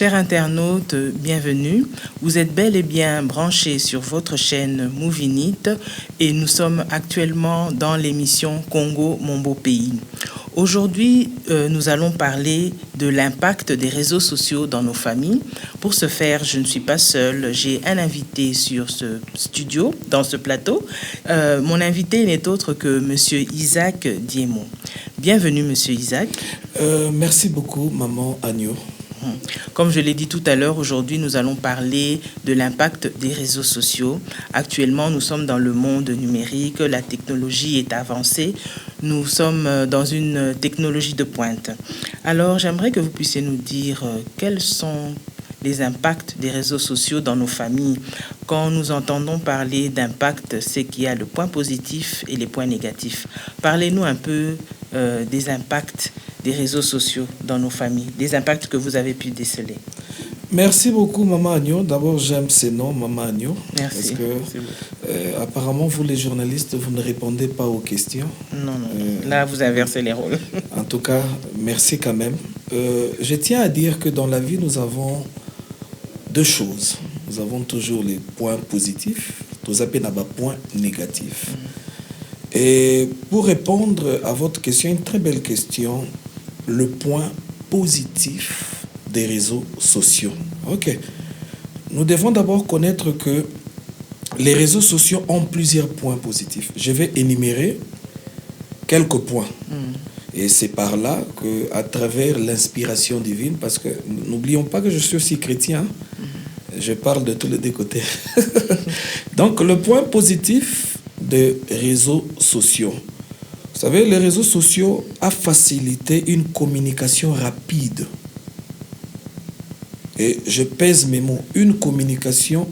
Chers internautes, bienvenue. Vous êtes bel et bien branchés sur votre chaîne Movinit et nous sommes actuellement dans l'émission Congo, mon beau pays. Aujourd'hui, nous allons parler de l'impact des réseaux sociaux dans nos familles. Pour ce faire, je ne suis pas seule. J'ai un invité sur ce studio, dans ce plateau. Mon invité n'est autre que Monsieur Isaac Diemo. Bienvenue, Monsieur Isaac. Merci beaucoup, Maman Agneau. Comme je l'ai dit tout à l'heure, aujourd'hui, nous allons parler de l'impact des réseaux sociaux. Actuellement, nous sommes dans le monde numérique, la technologie est avancée, nous sommes dans une technologie de pointe. Alors, j'aimerais que vous puissiez nous dire quels sont les impacts des réseaux sociaux dans nos familles. Quand nous entendons parler d'impact, c'est qu'il y a le point positif et les points négatifs. Parlez-nous un peu des impacts des réseaux sociaux dans nos familles, des impacts que vous avez pu déceler. Merci beaucoup, Maman Agneau. D'abord, j'aime ces noms, Maman Agneau. Merci. Parce que, apparemment, vous, les journalistes, vous ne répondez pas aux questions. Non. Là, vous inversez les rôles. En tout cas, merci quand même. Je tiens à dire que dans la vie, nous avons deux choses. Nous avons toujours les points positifs, nous appelons des points négatifs. Et pour répondre à votre question, une très belle question, le point positif des réseaux sociaux. Ok. Nous devons d'abord connaître que les réseaux sociaux ont plusieurs points positifs. Je vais énumérer quelques points. Et c'est par là qu'à travers l'inspiration divine, parce que n'oublions pas que je suis aussi chrétien, je parle de tous les deux côtés. Donc le point positif des réseaux sociaux. Vous savez, les réseaux sociaux ont facilité une communication rapide. Et je pèse mes mots, une communication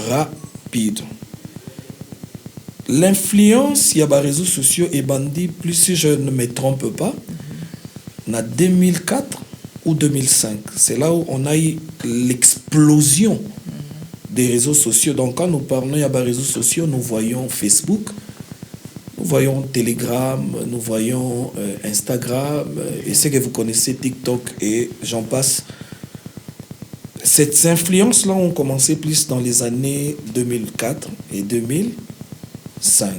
rapide. L'influence, il y a des réseaux sociaux et bandits, plus si je ne me trompe pas, en 2004 ou 2005. C'est là où on a eu l'explosion des réseaux sociaux. Donc quand nous parlons, il y a des réseaux sociaux, nous voyons Facebook, nous voyons Telegram, nous voyons Instagram, et ce que vous connaissez, TikTok, et j'en passe. Ces influences-là ont commencé plus dans les années 2004 et 2005.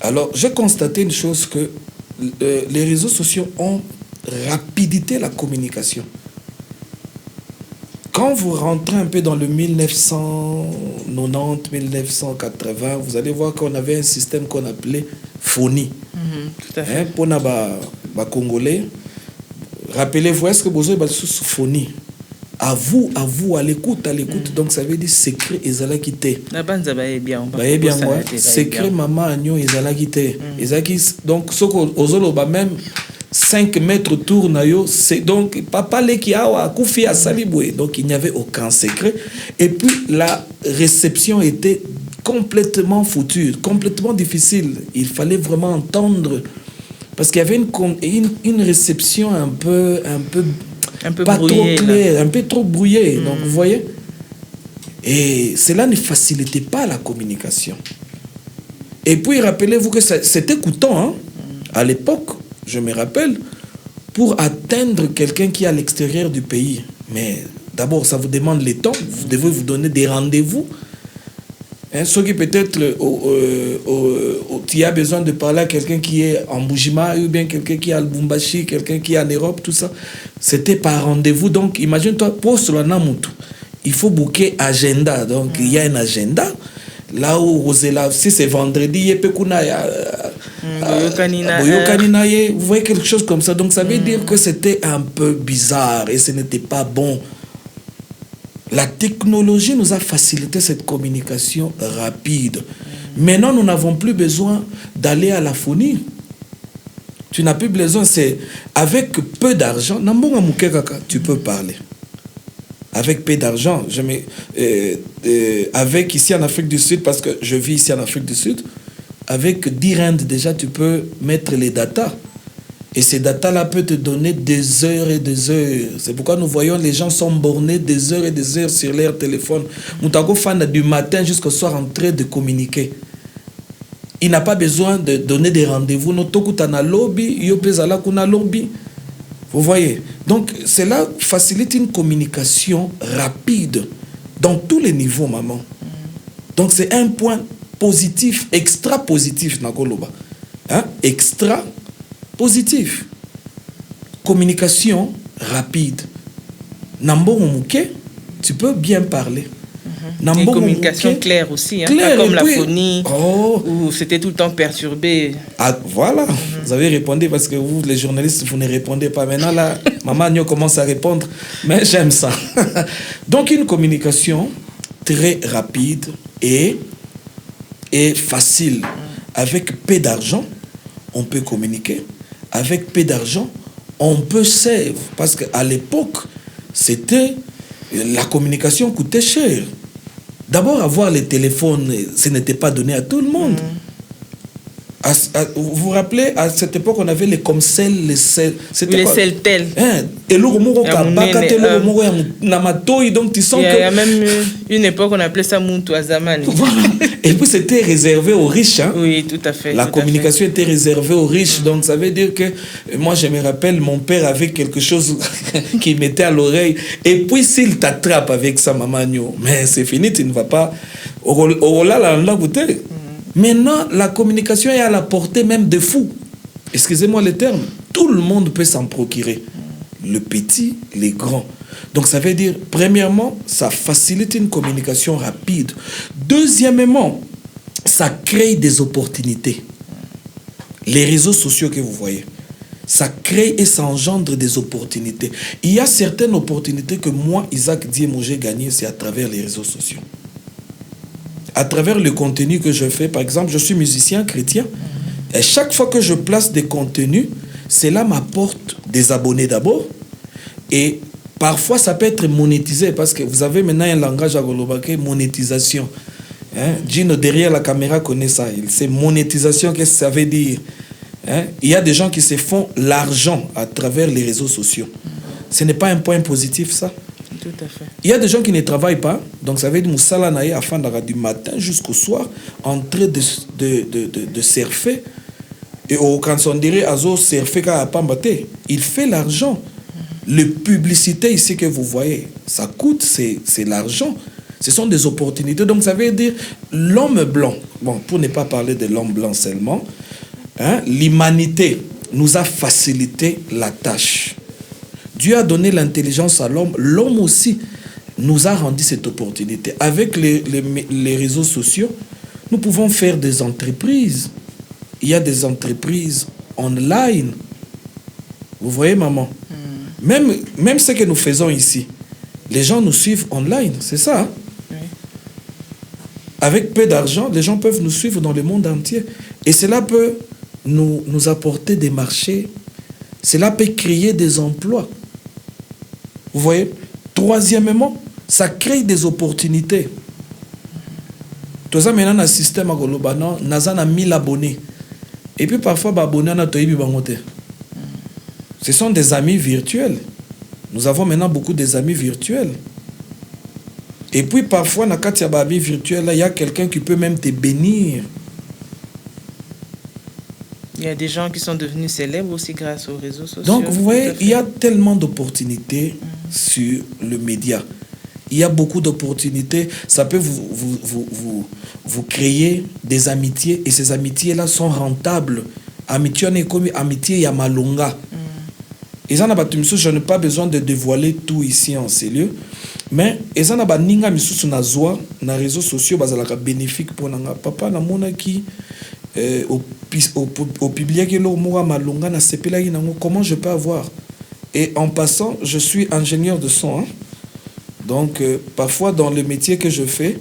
Alors, j'ai constaté une chose, que les réseaux sociaux ont rapidité la communication. Quand vous rentrez un peu dans le 1990, 1980, vous allez voir qu'on avait un système qu'on appelait phonie. Tout à fait. Pour les Congolais, rappelez-vous, est-ce que vous avez sous phonie? À vous, à l'écoute. Donc ça veut dire secret ezala quitté. Secret maman agneau ezala quitté. Donc ce qu'on même 5 mètres tour na yo, c'est donc papa le qui a koufi à Saliboué. Donc il n'y avait aucun secret. Et puis la réception était complètement foutue, complètement difficile. Il fallait vraiment entendre, parce qu'il y avait une réception un peu pas brouillé, trop claire, un peu trop brouillée. Donc vous voyez, et cela ne facilitait pas la communication. Et puis rappelez-vous que c'était coûteux, hein? À l'époque. Je me rappelle, pour atteindre quelqu'un qui est à l'extérieur du pays, mais d'abord, ça vous demande le temps, vous devez vous donner des rendez-vous. Ceux qui peut-être, tu as besoin de parler à quelqu'un qui est en Boujima, ou bien quelqu'un qui est à Lubumbashi, quelqu'un qui est en Europe, tout ça, c'était par rendez-vous. Donc, imagine-toi, pour cela, il faut booker agenda. Donc, il y a un agenda. Là où, si c'est vendredi, il y a vous voyez quelque chose comme ça. Donc ça veut dire que c'était un peu bizarre et ce n'était pas bon. La technologie nous a facilité cette communication rapide. Maintenant, nous n'avons plus besoin d'aller à la phonie. Tu n'as plus besoin, c'est avec peu d'argent, tu peux parler. Avec peu d'argent, avec ici en Afrique du Sud, parce que je vis ici en Afrique du Sud, avec 10 rand déjà, tu peux mettre les datas. Et ces datas-là peuvent te donner des heures et des heures. C'est pourquoi nous voyons les gens sont bornés des heures et des heures sur leur téléphone. Moutago fan du matin jusqu'au soir en train de communiquer. Il n'a pas besoin de donner des rendez-vous. Lobby, Vous voyez? Donc, cela facilite une communication rapide dans tous les niveaux, maman. Donc, c'est un point positif, extra positif, Nakoloba. Hein? Extra positif. Communication rapide. Nambo Mouké, tu peux bien parler. Une communication claire aussi, hein? Claire, pas comme la puis, phonie, où c'était tout le temps perturbé. Ah, voilà, vous avez répondu parce que vous, les journalistes, vous ne répondez pas. Maintenant, là, Maman Nyo commence à répondre, mais j'aime ça. Donc, une communication très rapide et facile. Avec peu d'argent, on peut communiquer. Avec peu d'argent, on peut save. Parce qu'à l'époque, la communication coûtait cher. D'abord, avoir les téléphones, ce n'était pas donné à tout le monde. Vous vous rappelez, à cette époque, on avait les Comcel, les Cel. Les Celtel. Et donc tu sens que... Il y a même une époque, on appelait ça Muntouazamani. Voilà. Et puis, c'était réservé aux riches. Hein? Oui, tout à fait. La communication était réservée aux riches. Donc, ça veut dire que... Moi, je me rappelle, mon père avait quelque chose qu'il mettait à l'oreille. Et puis, s'il t'attrape avec ça, maman, mais c'est fini, tu ne vas pas... Maintenant, la communication est à la portée même de fous. Excusez-moi le terme. Tout le monde peut s'en procurer. Le petit, les grands. Donc, ça veut dire, premièrement, ça facilite une communication rapide. Deuxièmement, ça crée des opportunités. Les réseaux sociaux que vous voyez, ça crée et ça engendre des opportunités. Il y a certaines opportunités que moi, Isaac Diemo, j'ai gagnées, c'est à travers les réseaux sociaux. À travers le contenu que je fais, par exemple, je suis musicien chrétien. Et chaque fois que je place des contenus, cela m'apporte des abonnés d'abord. Et parfois, ça peut être monétisé parce que vous avez maintenant un langage à Golobake, monétisation. Hein? Gino, derrière la caméra, connaît ça. C'est monétisation, qu'est-ce que ça veut dire? Hein? Il y a des gens qui se font l'argent à travers les réseaux sociaux. Ce n'est pas un point positif, ça? Tout à fait. Il y a des gens qui ne travaillent pas, donc ça veut dire Moussala Naye à fin du matin jusqu'au soir en train de surfer. Et quand on dirait Azo surfer à Pambate, il fait l'argent. Les publicités ici que vous voyez, ça coûte, c'est l'argent. Ce sont des opportunités. Donc ça veut dire l'homme blanc, bon, pour ne pas parler de l'homme blanc seulement, hein, l'humanité nous a facilité la tâche. Dieu a donné l'intelligence à l'homme. L'homme aussi nous a rendu cette opportunité. Avec les réseaux sociaux, nous pouvons faire des entreprises. Il y a des entreprises online. Vous voyez, maman? Même ce que nous faisons ici, les gens nous suivent online. C'est ça, hein? Oui. Avec peu d'argent, les gens peuvent nous suivre dans le monde entier. Et cela peut nous apporter des marchés. Cela peut créer des emplois. Vous voyez? Troisièmement, ça crée des opportunités. Tout ça, maintenant, un système à Golobano, nous avons 1000 abonnés. Et puis parfois, abonnés à notre ce sont des amis virtuels. Nous avons maintenant beaucoup d'amis virtuels. Et puis parfois, dans les amis virtuels, il y a quelqu'un qui peut même te bénir. Il y a des gens qui sont devenus célèbres aussi grâce aux réseaux sociaux. Donc, vous voyez, il y a tellement d'opportunités sur le média. Il y a beaucoup d'opportunités. Ça peut vous créer des amitiés. Et ces amitiés-là sont rentables. Amitié, on est comme amitié Yamalonga. Et ça, je n'ai pas besoin de dévoiler tout ici en ces lieux. Mais et ça, ninga misusu na zoa na réseaux sociaux bazalaka bénéfique pour nanga papa na mona qui au public que l'on malonga na sepela inango, comment je peux avoir. Et en passant, je suis ingénieur de son. Hein? Donc, parfois, dans le métier que je fais,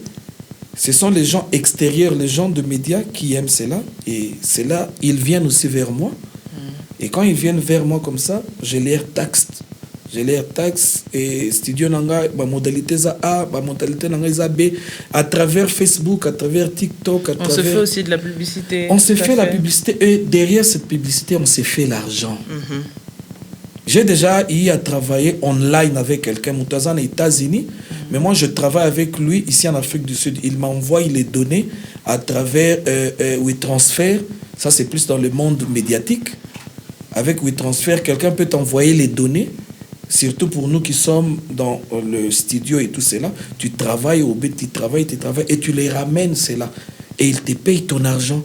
ce sont les gens extérieurs, les gens de médias qui aiment cela. Et cela, ils viennent aussi vers moi. Et quand ils viennent vers moi comme ça, je les taxe. Je les taxe et studio nanga, ma modalité za A, ma modalité nanga za B, à travers Facebook, à travers TikTok, on se fait aussi de la publicité. On se fait la publicité et derrière cette publicité, on se fait l'argent. J'ai déjà eu à travailler online avec quelqu'un, Moutazan aux États-Unis, mais moi je travaille avec lui ici en Afrique du Sud. Il m'envoie les données à travers oui, transfert. Ça c'est plus dans le monde médiatique. Avec WeTransfer, quelqu'un peut t'envoyer les données, surtout pour nous qui sommes dans le studio et tout cela. Tu travailles au but, tu travailles, et tu les ramènes, cela. Et ils te payent ton argent.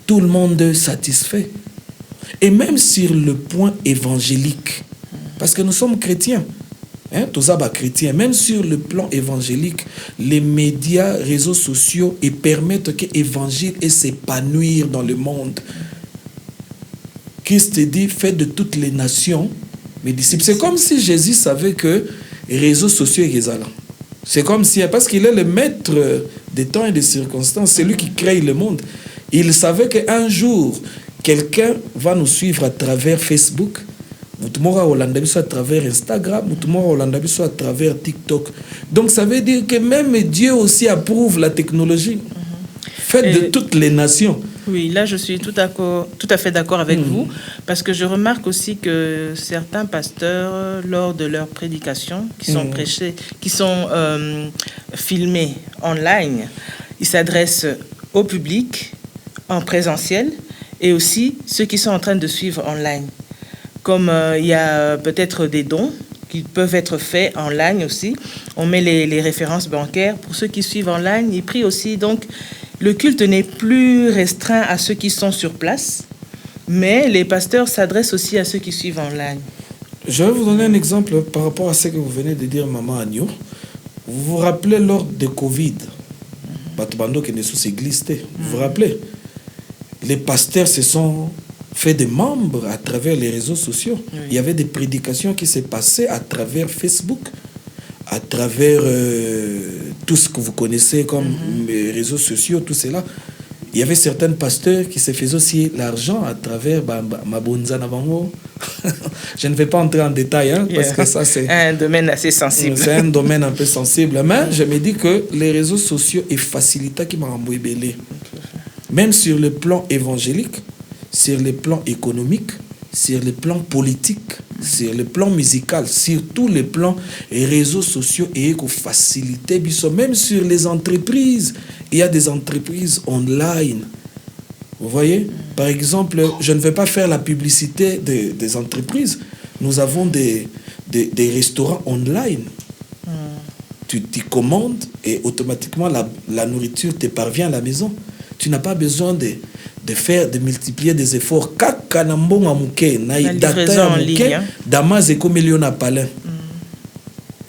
Tout le monde est satisfait. Et même sur le point évangélique, parce que nous sommes chrétiens, tous chrétiens, même sur le plan évangélique, les médias, réseaux sociaux, ils permettent que l'évangile et s'épanouir dans le monde. Christ dit, faites de toutes les nations mes disciples. C'est comme si Jésus savait que les réseaux sociaux sont là. C'est comme si, parce qu'il est le maître des temps et des circonstances, c'est lui qui crée le monde. Il savait qu'un jour, quelqu'un va nous suivre à travers Facebook, à travers Instagram, à travers TikTok. Donc ça veut dire que même Dieu aussi approuve la technologie. Faites de toutes les nations. Oui, là je suis tout à fait d'accord avec vous, parce que je remarque aussi que certains pasteurs, lors de leurs prédications, qui sont prêchées, qui sont filmées online, ils s'adressent au public en présentiel et aussi ceux qui sont en train de suivre online. Comme il y a peut-être des dons qui peuvent être faits en ligne aussi, on met les références bancaires pour ceux qui suivent en ligne. Ils prient aussi, donc le culte n'est plus restreint à ceux qui sont sur place, mais les pasteurs s'adressent aussi à ceux qui suivent en ligne. Je vais vous donner un exemple par rapport à ce que vous venez de dire, Maman Agnew. Vous vous rappelez lors de Covid, vous vous rappelez, les pasteurs se sont fait des membres à travers les réseaux sociaux. Oui. Il y avait des prédications qui se passaient à travers Facebook, à travers tout ce que vous connaissez comme les réseaux sociaux, tout cela. Il y avait certains pasteurs qui se faisaient aussi l'argent à travers Mabonza Nabango. Je ne vais pas entrer en détail, parce que ça c'est un domaine assez sensible. C'est un domaine un peu sensible. Mais je me dis que les réseaux sociaux facilitent qui m'a embouébélé. Même sur le plan évangélique, sur le plan économique, sur le plan politique, sur le plan musical, sur tous les plans, les réseaux sociaux et facilité. Même sur les entreprises, il y a des entreprises online. Vous voyez? Par exemple, je ne vais pas faire la publicité des entreprises. Nous avons des restaurants online. Tu commandes et automatiquement la nourriture te parvient à la maison. Tu n'as pas besoin de multiplier des efforts.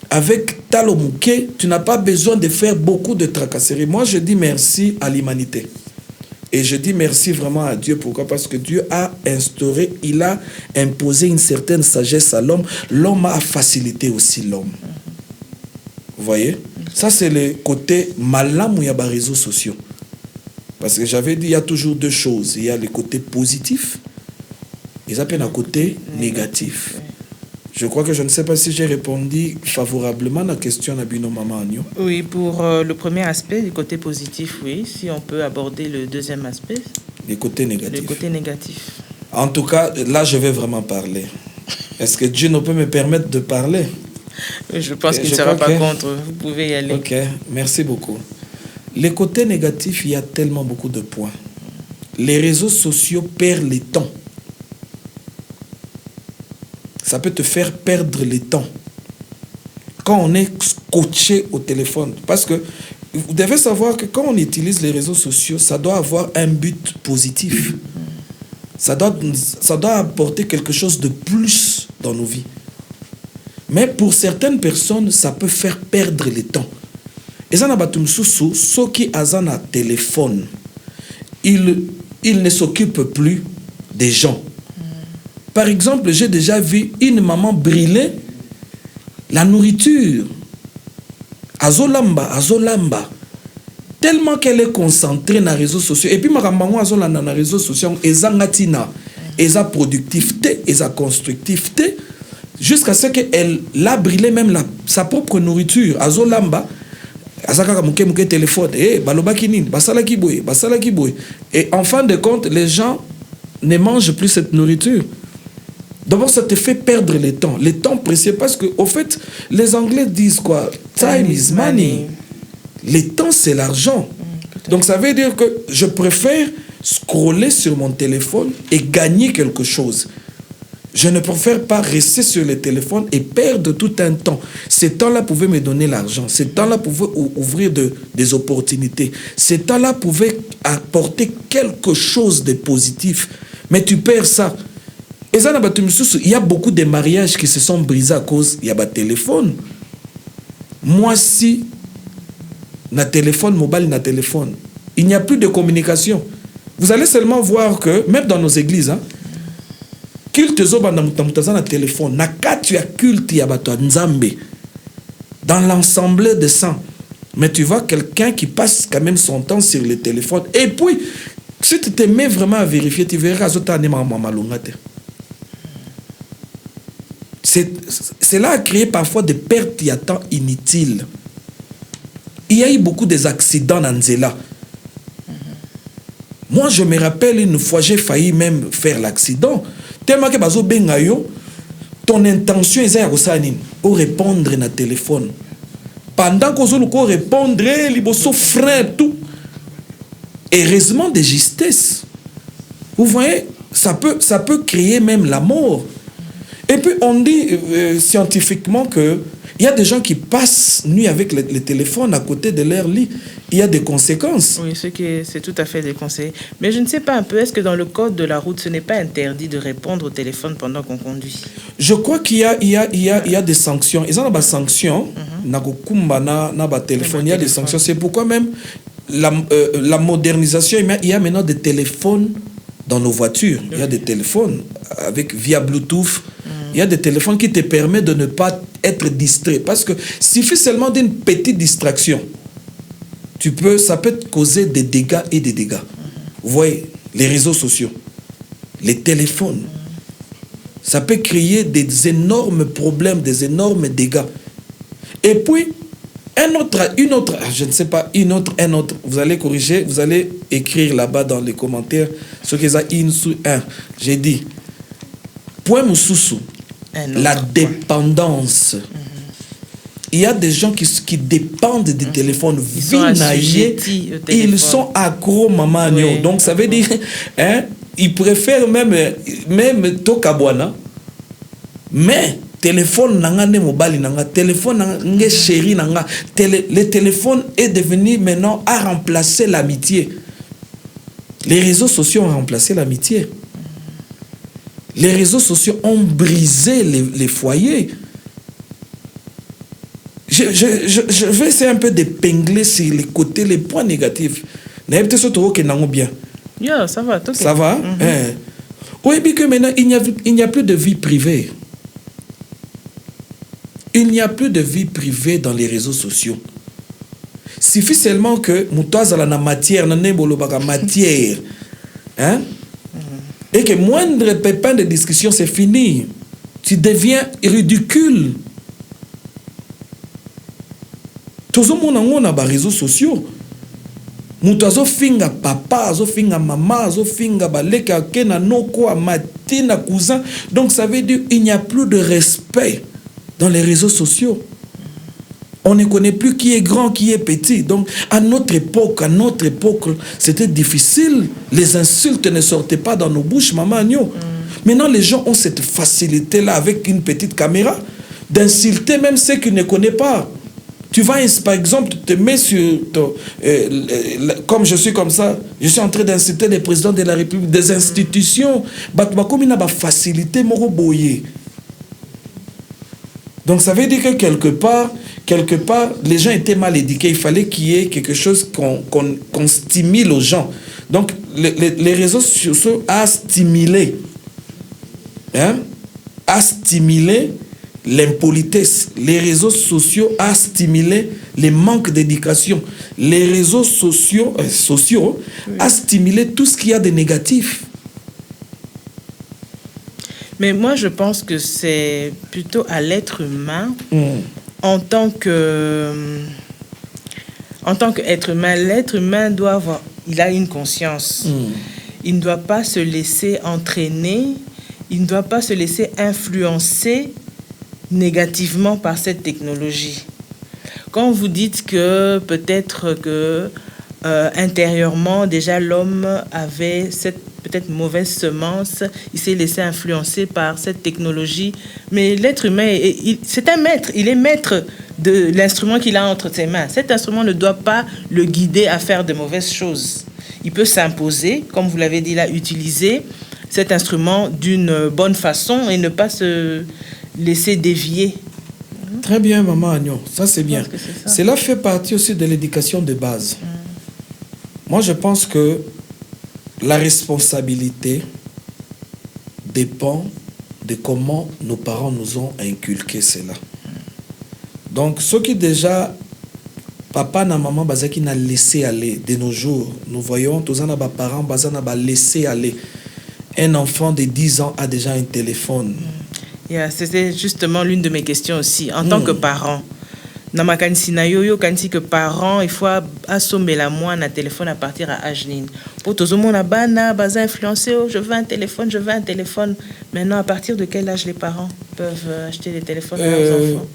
Avec Talo Mouké, tu n'as pas besoin de faire beaucoup de tracasseries. Moi, je dis merci à l'humanité. Et je dis merci vraiment à Dieu. Pourquoi? Parce que Dieu a instauré, il a imposé une certaine sagesse à l'homme. L'homme a facilité aussi l'homme. Vous voyez? Ça, c'est le côté malin où il y a des réseaux sociaux. Parce que j'avais dit, il y a toujours deux choses. Il y a le côté positif et ça peut être un côté négatif. Je crois que je ne sais pas si j'ai répondu favorablement à la question de Bino Maman Agnew. Oui, pour le premier aspect, le côté positif, oui. Si on peut aborder le deuxième aspect. Le côté négatif. Le côté négatif. En tout cas, là, je vais vraiment parler. Est-ce que Dieu ne peut me permettre de parler? Je pense qu'il ne sera pas contre. Vous pouvez y aller. Ok, merci beaucoup. Les côtés négatifs, il y a tellement beaucoup de points. Les réseaux sociaux perdent le temps. Ça peut te faire perdre le temps. Quand on est scotché au téléphone, parce que vous devez savoir que quand on utilise les réseaux sociaux, ça doit avoir un but positif. Ça doit apporter quelque chose de plus dans nos vies. Mais pour certaines personnes, ça peut faire perdre le temps. Et ça n'a pas tout sous ceux qui ont un téléphone, ils ne s'occupent plus des gens. Par exemple, j'ai déjà vu une maman brûler la nourriture. Azolamba. Tellement qu'elle est concentrée dans les réseaux sociaux. Et puis, dans les réseaux sociaux, ils ont productivité, ils ont constructivité, jusqu'à ce qu'elle a brûlé même sa propre nourriture. Azolamba. Téléphone. Et en fin de compte, les gens ne mangent plus cette nourriture. D'abord, ça te fait perdre le temps. Le temps précieux, parce que, au fait, les Anglais disent quoi? Time is money. Le temps, c'est l'argent. Donc, ça veut dire que je préfère scroller sur mon téléphone et gagner quelque chose. Je ne préfère pas rester sur le téléphone et perdre tout un temps. Ce temps-là pouvait me donner l'argent. Ce temps-là pouvait ouvrir des opportunités. Ce temps-là pouvait apporter quelque chose de positif. Mais tu perds ça. Et ça, il y a beaucoup de mariages qui se sont brisés à cause il y a des téléphones. Moi, si na téléphone, mobile, na téléphone, il n'y a plus de communication. Vous allez seulement voir que, même dans nos églises, hein, culte na téléphone, na katu ya culte ya bato nzambe, dans l'ensemble de ça. Mais tu vois quelqu'un qui passe quand même son temps sur le téléphone. Et puis, si tu te mets vraiment à vérifier, tu verras cela a créé parfois des pertes de temps inutiles. Il y a eu beaucoup d'accidents dans Nzela. Moi, je me rappelle une fois, j'ai failli même faire l'accident. Tellement que ton intention est de répondre na téléphone. Pendant que vous répondre, il frein tout. Heureusement de justesse. Vous voyez, ça peut créer même la mort. Et puis on dit scientifiquement que il y a des gens qui passent nuit avec le téléphone à côté de leur lit. Il y a des conséquences. Oui, c'est tout à fait déconseillé. Mais je ne sais pas un peu, est-ce que dans le code de la route, ce n'est pas interdit de répondre au téléphone pendant qu'on conduit? Je crois qu'il y a des sanctions. Ils ont des sanctions. Il y a des sanctions. C'est pourquoi même la modernisation, il y a maintenant des téléphones dans nos voitures. Il y a des téléphones via Bluetooth. Il y a des téléphones qui te permettent de ne pas être distrait. Parce que suffit seulement d'une petite distraction. Ça peut te causer des dégâts et des dégâts. Vous voyez, les réseaux sociaux, les téléphones, ça peut créer des énormes problèmes, des énormes dégâts. Et puis, un autre, vous allez corriger, vous allez écrire là-bas dans les commentaires ce que ça un. J'ai dit, point Moussousou, la dépendance. Il y a des gens qui dépendent des téléphones. Ils sont accros, maman. Oui. Donc ça veut dire, hein, ils préfèrent même Tokabwana, mais téléphone nanga ne mobile nanga, téléphone nanga chéri nanga. Le téléphone est devenu maintenant à remplacer l'amitié. Les réseaux sociaux ont remplacé l'amitié. Les réseaux sociaux ont brisé les foyers. Je vais essayer un peu d'épingler sur les côtés, les points négatifs. Bien. Yeah, ça va. Okay. Ça va? Oui, mais que maintenant, il n'y a plus de vie privée. Il n'y a plus de vie privée dans les réseaux sociaux. Suffit seulement que Moutouaz a la matière, matière. Hein? Et que moindre pépin de discussion, c'est fini. Tu deviens ridicule. Tout le monde a des réseaux sociaux. Moutouaz finga papa, finga maman, finga baleka, kena noko, matina, cousin. Donc ça veut dire qu'il n'y a plus de respect dans les réseaux sociaux. On ne connaît plus qui est grand, qui est petit. Donc, à notre époque, c'était difficile. Les insultes ne sortaient pas dans nos bouches, maman. Maintenant, les gens ont cette facilité-là, avec une petite caméra, d'insulter même ceux qu'ils ne connaissent pas. Tu vas, par exemple, tu te mets sur... comme je suis comme ça, je suis en train d'insulter les présidents de la République, des institutions. Comme il y a facilité, donc ça veut dire que quelque part, les gens étaient mal éduqués. Il fallait qu'il y ait quelque chose qu'on stimule aux gens. Donc les réseaux sociaux a stimulé l'impolitesse. Les réseaux sociaux a stimulé les manques d'éducation. Les réseaux sociaux a stimulé tout ce qu'il y a de négatif. Mais moi, je pense que c'est plutôt à l'être humain, en tant qu'être humain, l'être humain il a une conscience. Il ne doit pas se laisser entraîner, il ne doit pas se laisser influencer négativement par cette technologie. Quand vous dites que peut-être que intérieurement, déjà l'homme avait cette peut-être mauvaise semence, il s'est laissé influencer par cette technologie. Mais l'être humain, c'est un maître, il est maître de l'instrument qu'il a entre ses mains. Cet instrument ne doit pas le guider à faire de mauvaises choses. Il peut s'imposer, comme vous l'avez dit là, utiliser cet instrument d'une bonne façon et ne pas se laisser dévier. Très bien, maman Agnon, ça c'est bien. Cela fait partie aussi de l'éducation de base. Moi, je pense que la responsabilité dépend de comment nos parents nous ont inculqué cela. Donc, ceux qui déjà, papa et maman, qui n'a laissé aller de nos jours, nous voyons tous nos parents qui laissé aller. Un enfant de 10 ans a déjà un téléphone. Yeah, c'était justement l'une de mes questions aussi. En tant que parent, que parent, il faut assommer la moine à téléphone à partir à âge ligne. Pour tout le monde, influencé, je veux un téléphone. Maintenant, à partir de quel âge les parents peuvent acheter des téléphones à leurs enfants?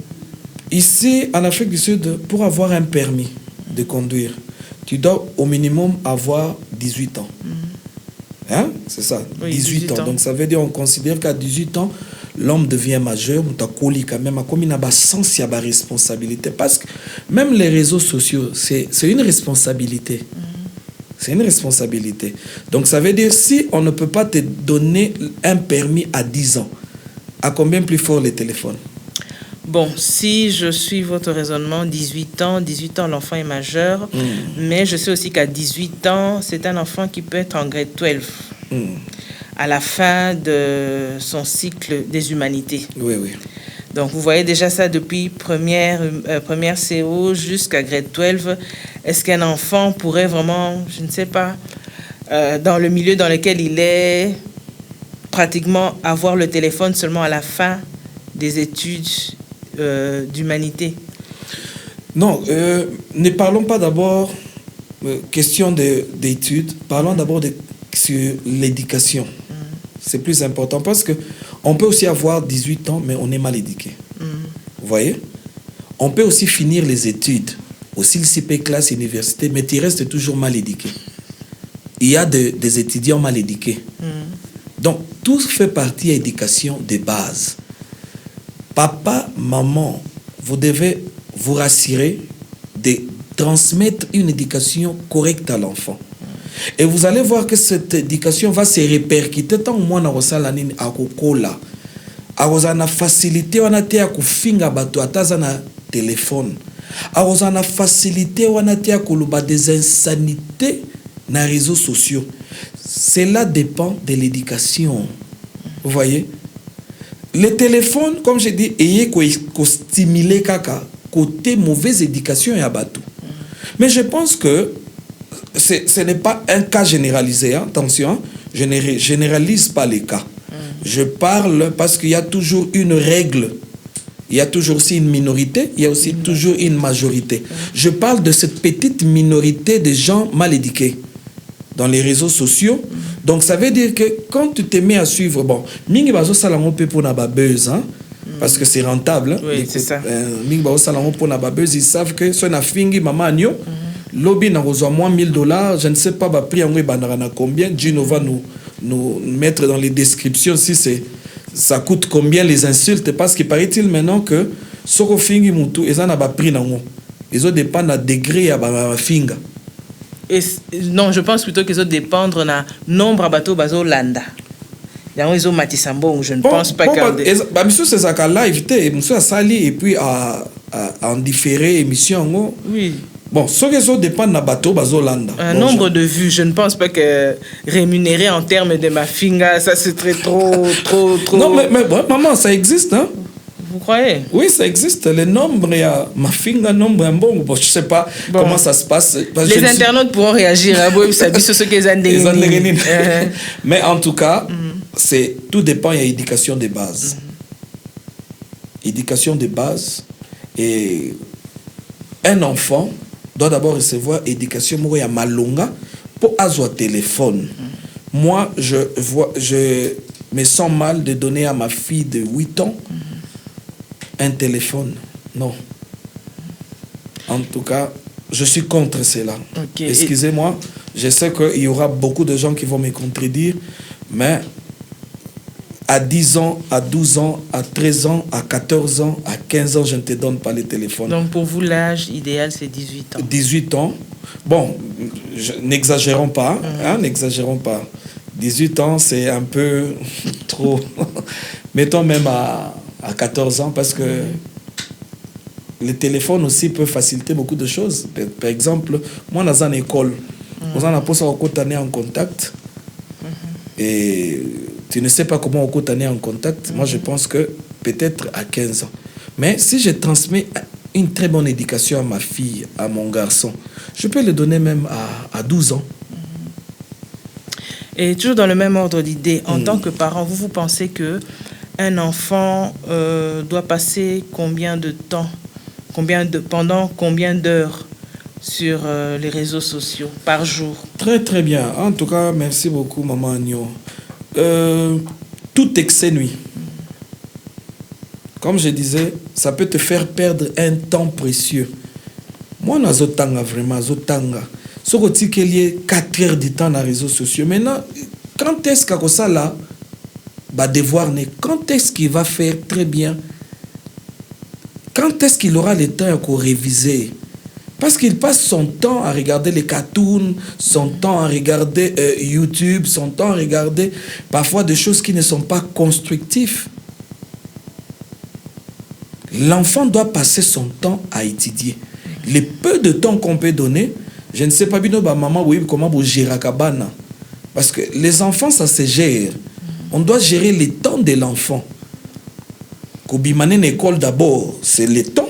Ici, en Afrique du Sud, pour avoir un permis de conduire, tu dois au minimum avoir 18 ans. Hein? C'est ça, oui, 18 ans. Donc ça veut dire qu'on considère qu'à 18 ans, l'homme devient majeur, quand même, comme il n'a pas sens, il y a responsabilité. Parce que même les réseaux sociaux, c'est une responsabilité. C'est une responsabilité. Donc ça veut dire, si on ne peut pas te donner un permis à 10 ans, à combien plus fort les téléphones? Bon, si je suis votre raisonnement, 18 ans, l'enfant est majeur, mais je sais aussi qu'à 18 ans, c'est un enfant qui peut être en grade 12, à la fin de son cycle des humanités. Oui, oui. Donc, vous voyez déjà ça depuis première CO jusqu'à grade 12. Est-ce qu'un enfant pourrait vraiment, je ne sais pas, dans le milieu dans lequel il est, pratiquement avoir le téléphone seulement à la fin des études d'humanité? Non, ne parlons pas d'abord question d'études, parlons d'abord sur l'éducation. C'est plus important parce que on peut aussi avoir 18 ans, mais on est mal éduqué. Vous voyez? On peut aussi finir les études, aussi le CP classe université, mais tu restes toujours mal éduqué. Il y a des étudiants mal éduqués. Donc, tout fait partie de l'éducation de base. Papa, maman, vous devez vous rassurer de transmettre une éducation correcte à l'enfant. Et vous allez voir que cette éducation va se répercuter tant moins dans la kokola. Arozana facilité on a été à kufinga bato atazana téléphone. Arozana facilité on a été à koluba des insanités dans les réseaux sociaux. Cela dépend de l'éducation. Vous voyez? Les téléphones, comme je dis, ayez qu'au stimuler kaka côté mauvaise éducation et abatou. Mais je pense que ce n'est pas un cas généralisé, hein? Attention, je ne généralise pas les cas. Je parle parce qu'il y a toujours une règle. Il y a toujours aussi une minorité, il y a aussi toujours une majorité. Je parle de cette petite minorité de gens mal éduqués dans les réseaux sociaux. Donc ça veut dire que quand tu te mets à suivre, bon, mingi bazo salango pe pour na babeuse, hein, parce que c'est rentable. Hein? Oui, c'est ça. Mingi bazo salango pour na babeuse, ils savent que so na fingi mama nyo, lobby na reçoit moins $1000, je ne sais pas ba prix en na combien. Gino va nous mettre dans les descriptions si ça coûte combien les insultes, parce qu'il paraît-il maintenant que soko fingi mutu eza na ba prix nango. Ils ont dépend à degré à ba finga. Non, je pense plutôt qu'ils ont dépendre na nombre de bateaux bazo landa. Ils ont Matissambo, je ne pense pas que monsieur c'est ça qu'à live monsieur a sali et puis à en différé émission. Oui. Bon, ce qui sont dépend de bateau bazolanda. Un nombre de vues, je ne pense pas que rémunéré en termes de ma finga, ça c'est trop. Non, mais bon, maman, ça existe, hein? Vous croyez? Oui, ça existe. Les nombres, il y a ma finga, nombre, bon, je ne sais pas comment ça se passe. Les internautes pourront réagir à vous, ça dit ce qu'ils ont. Mais en tout cas, tout dépend, il y a éducation de base. Éducation de base. Et un enfant doit d'abord recevoir éducation à malonga pour avoir téléphone. Moi, je me sens mal de donner à ma fille de 8 ans un téléphone. Non. En tout cas, je suis contre cela. Okay. Excusez-moi, je sais qu'il y aura beaucoup de gens qui vont me contredire, mais à 10 ans, à 12 ans, à 13 ans, à 14 ans, à 15 ans, je ne te donne pas les téléphones. Donc pour vous, l'âge idéal, c'est 18 ans. 18 ans. Bon, n'exagérons pas, hein, n'exagérons pas. 18 ans, c'est un peu trop. Mettons même à 14 ans, parce que le téléphone aussi peut faciliter beaucoup de choses. Par exemple, moi, dans une école, on a en contact et tu ne sais pas comment on est en contact. Moi, je pense que peut-être à 15 ans. Mais si je transmets une très bonne éducation à ma fille, à mon garçon, je peux le donner même à 12 ans. Et toujours dans le même ordre d'idée, en tant que parent, vous pensez que un enfant doit passer combien de temps, pendant combien d'heures sur les réseaux sociaux par jour? Très très bien. En tout cas, merci beaucoup, Maman Agno. Tout excès nuit. Comme je disais, ça peut te faire perdre un temps précieux. Moi, je suis vraiment ce que tu as 4 heures de temps dans les réseaux sociaux. Maintenant, quand est-ce que ça là va devoir, quand est-ce qu'il va faire très bien? Quand est-ce qu'il aura le temps pour réviser? Parce qu'il passe son temps à regarder les cartoons, son temps à regarder YouTube, son temps à regarder parfois des choses qui ne sont pas constructives. L'enfant doit passer son temps à étudier. Le peu de temps qu'on peut donner, je ne sais pas bien maman oui comment vous gérez kabana, parce que les enfants ça se gère. On doit gérer le temps de l'enfant. Kobimane une école d'abord, c'est le temps.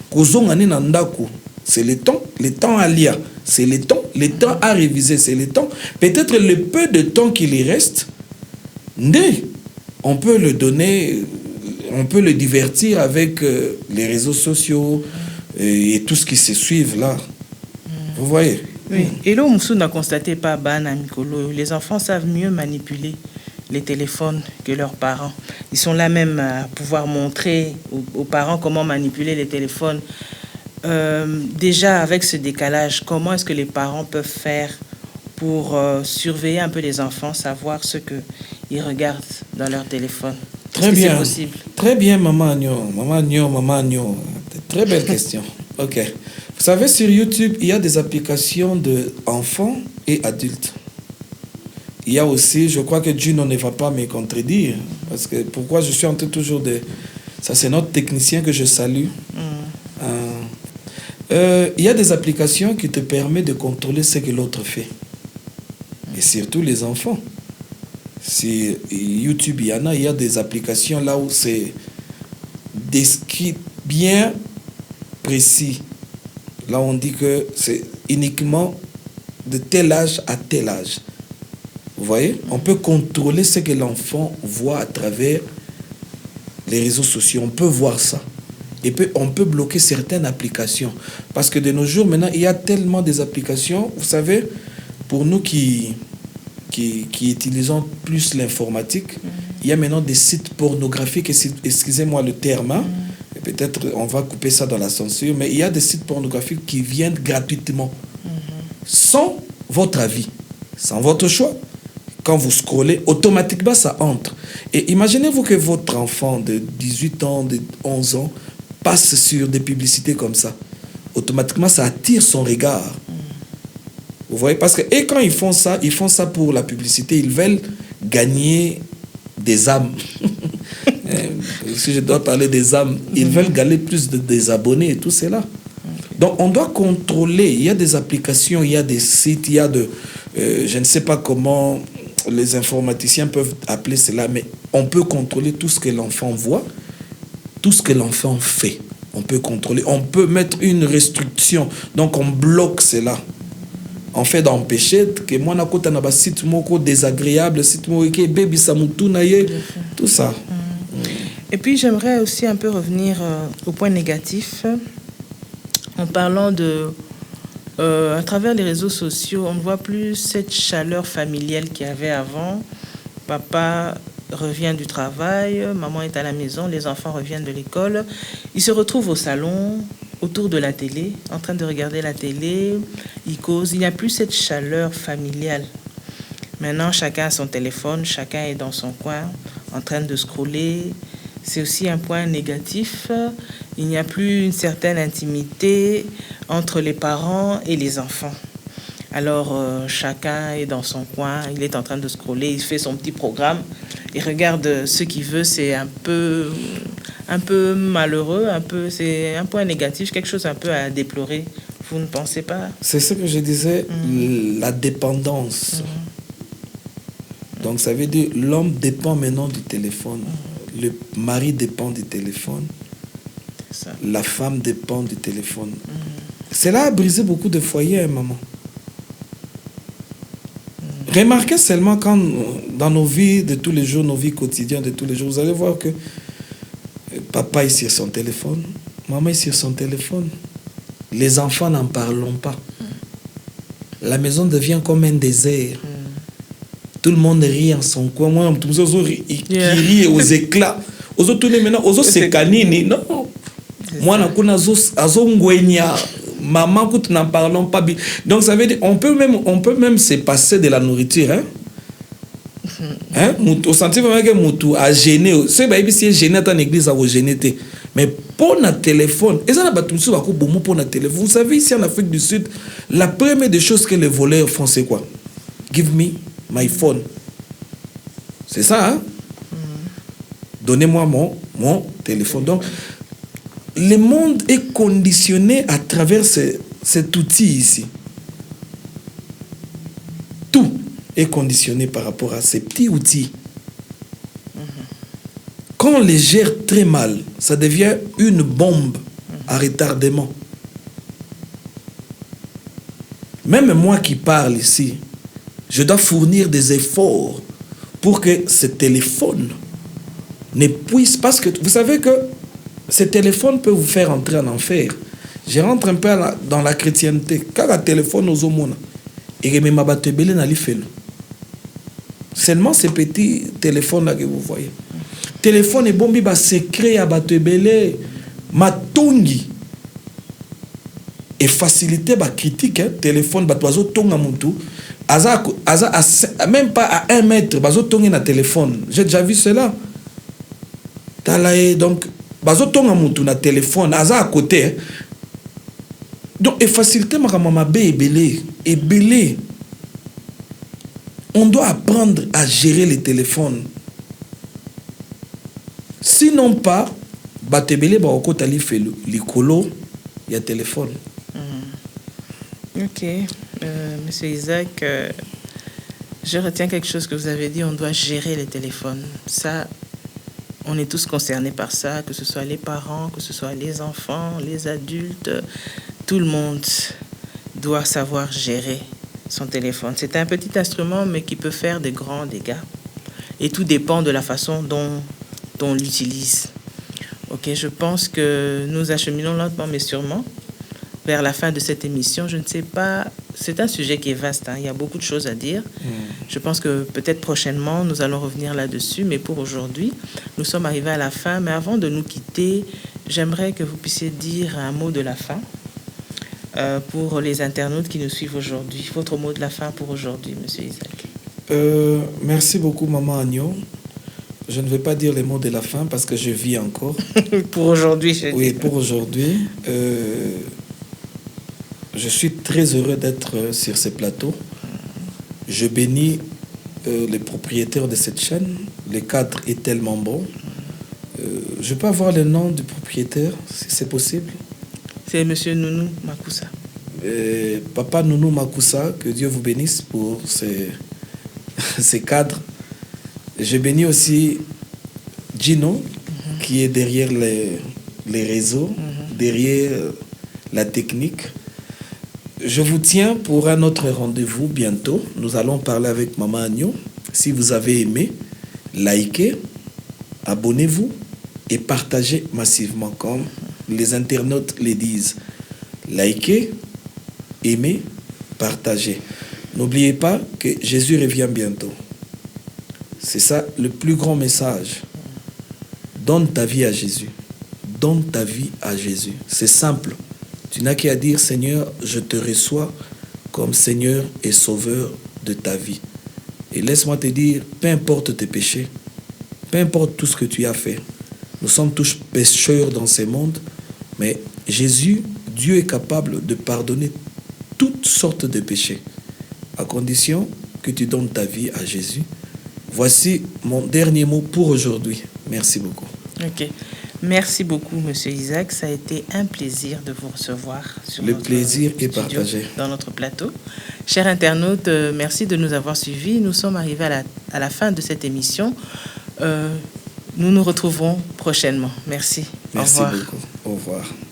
Kozongane nandaku, c'est le temps à lire, c'est le temps à réviser, c'est le temps. Peut-être le peu de temps qu'il y reste, on peut le donner, on peut le divertir avec les réseaux sociaux et tout ce qui se suit là. Vous voyez? Oui. Et là, Moussou n'a constaté pas, Bana Mikolo, les enfants savent mieux manipuler les téléphones que leurs parents. Ils sont là même à pouvoir montrer aux parents comment manipuler les téléphones. Déjà, avec ce décalage, comment est-ce que les parents peuvent faire pour surveiller un peu les enfants, savoir ce qu'ils regardent dans leur téléphone? Très bien. C'est possible? Très bien, Maman Agno. Très belle question. Ok. Vous savez, sur YouTube, il y a des applications d'enfants et adultes. Il y a aussi, je crois que Juno ne va pas me contredire, parce que pourquoi je suis en train toujours de... Ça, c'est notre technicien que je salue. Il y a des applications qui te permettent de contrôler ce que l'autre fait. Et surtout les enfants. Si YouTube, il y a des applications là où c'est décrit bien précis. Là, on dit que c'est uniquement de tel âge à tel âge. Vous voyez? On peut contrôler ce que l'enfant voit à travers les réseaux sociaux. On peut voir ça. Et puis, on peut bloquer certaines applications. Parce que de nos jours, maintenant, il y a tellement des applications. Vous savez, pour nous qui utilisons plus l'informatique, il y a maintenant des sites pornographiques, excusez-moi le terme, hein, peut-être on va couper ça dans la censure, mais il y a des sites pornographiques qui viennent gratuitement, sans votre avis, sans votre choix. Quand vous scrollez, automatiquement ça entre. Et imaginez-vous que votre enfant de 18 ans, de 11 ans, passe sur des publicités comme ça. Automatiquement, ça attire son regard. Vous voyez? Parce que, et quand ils font ça pour la publicité, ils veulent gagner des âmes. Si je dois parler des âmes, ils veulent gagner plus des abonnés et tout cela. Donc, on doit contrôler. Il y a des applications, il y a des sites, il y a je ne sais pas comment les informaticiens peuvent appeler cela, mais on peut contrôler tout ce que l'enfant voit, tout ce que l'enfant fait. On peut contrôler. On peut mettre une restriction. Donc, on bloque cela. On fait d'empêcher que moi na kota na ba site moko désagréable, site moko ke baby samutu na ye, tout ça. Et puis j'aimerais aussi un peu revenir au point négatif en parlant de à travers les réseaux sociaux, on ne voit plus cette chaleur familiale qu'il y avait avant. Papa revient du travail, maman est à la maison, les enfants reviennent de l'école, ils se retrouvent au salon, autour de la télé, en train de regarder la télé, ils causent. Il n'y a plus cette chaleur familiale. Maintenant, chacun a son téléphone, chacun est dans son coin, en train de scroller. C'est aussi un point négatif. Il n'y a plus une certaine intimité entre les parents et les enfants. Alors, chacun est dans son coin, il est en train de scroller, il fait son petit programme, il regarde ce qu'il veut. C'est un peu malheureux, c'est un point négatif, quelque chose un peu à déplorer. Vous ne pensez pas? C'est ce que je disais, la dépendance. Donc, ça veut dire l'homme dépend maintenant du téléphone. Le mari dépend du téléphone. Ça. La femme dépend du téléphone. Cela a brisé beaucoup de foyers, maman. Remarquez seulement quand, dans nos vies de tous les jours, nos vies quotidiennes de tous les jours, vous allez voir que papa est sur son téléphone, maman est sur son téléphone. Les enfants n'en parlons pas. La maison devient comme un désert. Tout le monde rit en son coin. Moi, tout le monde rit aux éclats. Aux autres, maintenant, aux autres, c'est canini. Non. Moi, maman, n'en parlons pas. Donc, ça veut dire, on peut même se passer de la nourriture. Au senti vraiment que Moutou a gêné. C'est bien, si gêné dans l'église, à gêné. Mais pour notre téléphone, et ça n'a pas tout ça, pour notre téléphone. Vous savez, ici en Afrique du Sud, la première des choses que les voleurs font, c'est quoi? Give me my phone. C'est ça, hein? Donnez-moi mon téléphone. Donc, le monde est conditionné à travers cet outil ici. Tout est conditionné par rapport à ces petits outils. Quand on les gère très mal, ça devient une bombe à retardement. Même moi qui parle ici, je dois fournir des efforts pour que ce téléphone ne puisse... Parce que vous savez que ce téléphone peut vous faire entrer en enfer. Je rentre un peu dans la chrétienté. Quand le téléphone aux hommes, et même seulement ces petits téléphones-là que vous voyez. Téléphone est bon, il secret à Batebele, matongi. Et faciliter la critique, téléphone, batoizo tonga moutou. Même pas à 1 mètre, bazo tongi na téléphone. J'ai déjà vu cela. Donc, bazo tonga moutou na téléphone, aza à côté. Donc, et faciliter ma maman et belé. On doit apprendre à gérer les téléphones. Sinon pas, batebele ba okotali felo likolo ya téléphone. Ok, Monsieur Isaac, je retiens quelque chose que vous avez dit, on doit gérer les téléphones. Ça, on est tous concernés par ça, que ce soit les parents, que ce soit les enfants, les adultes, tout le monde doit savoir gérer son téléphone. C'est un petit instrument, mais qui peut faire de grands dégâts. Et tout dépend de la façon dont on l'utilise. Ok, je pense que nous acheminons lentement, mais sûrement vers la fin de cette émission. Je ne sais pas, c'est un sujet qui est vaste, hein. Il y a beaucoup de choses à dire. Je pense que peut-être prochainement, nous allons revenir là-dessus, mais pour aujourd'hui, nous sommes arrivés à la fin. Mais avant de nous quitter, j'aimerais que vous puissiez dire un mot de la fin pour les internautes qui nous suivent aujourd'hui. Votre mot de la fin pour aujourd'hui, Monsieur Isaac. Merci beaucoup, Maman Agneau. Je ne vais pas dire les mots de la fin parce que je vis encore. Pour aujourd'hui, oui, pour aujourd'hui. Je suis très heureux d'être sur ce plateau. Je bénis les propriétaires de cette chaîne. Le cadre est tellement bon. Je peux avoir le nom du propriétaire, si c'est possible? C'est Monsieur Nounou Makusa. Papa Nounou Makusa, que Dieu vous bénisse pour ces cadres. Je bénis aussi Gino, qui est derrière les réseaux, derrière la technique. Je vous tiens pour un autre rendez-vous bientôt. Nous allons parler avec Maman Agneau. Si vous avez aimé, likez, abonnez-vous et partagez massivement comme les internautes les disent. Likez, aimez, partagez. N'oubliez pas que Jésus revient bientôt. C'est ça le plus grand message. Donne ta vie à Jésus. Donne ta vie à Jésus. C'est simple. Tu n'as qu'à dire, Seigneur, je te reçois comme Seigneur et Sauveur de ta vie. Et laisse-moi te dire, peu importe tes péchés, peu importe tout ce que tu as fait, nous sommes tous pécheurs dans ce monde, mais Jésus, Dieu est capable de pardonner toutes sortes de péchés, à condition que tu donnes ta vie à Jésus. Voici mon dernier mot pour aujourd'hui. Merci beaucoup. Ok. Merci beaucoup, Monsieur Isaac. Ça a été un plaisir de vous recevoir sur Le notre plaisir est studio, partagé. dans notre plateau. Chers internautes, merci de nous avoir suivis. Nous sommes arrivés à la fin de cette émission. Nous nous retrouverons prochainement. Merci. Merci Au revoir. beaucoup. Au revoir.